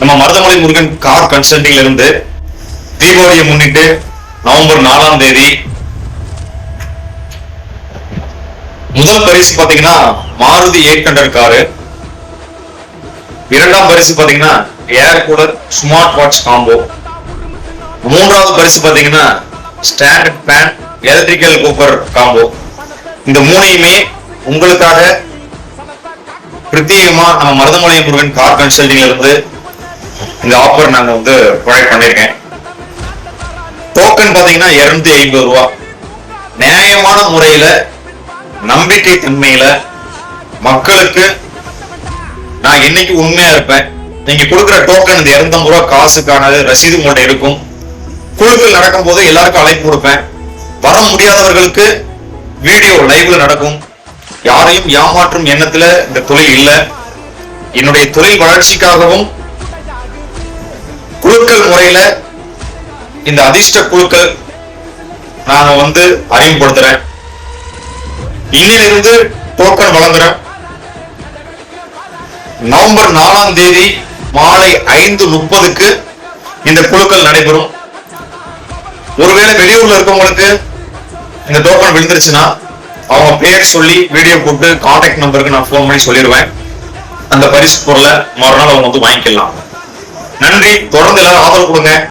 நம்ம மருதமலை முருகன் கார் கன்சல்டிங்ல இருந்து தீபாவளியை முன்னிட்டு நவம்பர் 4ஆம் தேதி முதல் பரிசு பாத்தீங்கன்னா மாருதி 800 காரு, இரண்டாம் பரிசு பாத்தீங்கன்னா air cooler smart watch combo, மூன்றாவது பரிசு பாத்தீங்கன்னா standard fan electrical cooker combo. இந்த மூணையுமே உங்களுக்காக பிரத்யேகமா நம்ம மருதமலை முருகன் கார் கன்சல்டிங்ல இருந்து இந்த ஆஃபர் நாங்க ப்ரொவைட் பண்ணிருக்கேன். டோக்கன் பாத்தீங்கன்னா 250 ரூபா. நியாயமான முறையில நம்பிக்கை தன்மையில மக்களுக்கு நான் என்னைக்கு உண்மையா இருப்பேன். நீங்க கொடுக்குற டோக்கன் இந்த 250 ரூபா காசுக்கான ரசீது உங்கள்ட்ட இருக்கும். குழுக்கள் நடக்கும் போது எல்லாருக்கும் அழைப்பு கொடுப்பேன். வர முடியாதவர்களுக்கு வீடியோ லைவ்ல நடக்கும். யாரையும் ஏமாற்றும் எண்ணத்துல இந்த தொழில் இல்லை. என்னுடைய தொழில் வளர்ச்சிக்காகவும் குழுக்கள் முறையில இந்த அதிர்ஷ்ட குழுக்கள் நாங்க அறிமுகப்படுத்துறேன். இன்னிலிருந்து டோக்கன் வழங்குறேன். நவம்பர் 4ஆம் தேதி மாலை 5:30க்கு இந்த குழுக்கள் நடைபெறும். ஒருவேளை வெளியூர்ல இருக்கவங்களுக்கு இந்த டோக்கன் விழுந்துருச்சுன்னா அவங்க பேர் சொல்லி வீடியோ போட்டு கான்டாக்ட் நம்பருக்கு நான் போன் பண்ணி சொல்லிடுவேன். அந்த பரிசு பொருளை மறுநாள் அவங்க வாங்கிக்கலாம். நன்றி. தொடர்ந்து எல்லாரும் ஆதரவு கொடுங்க.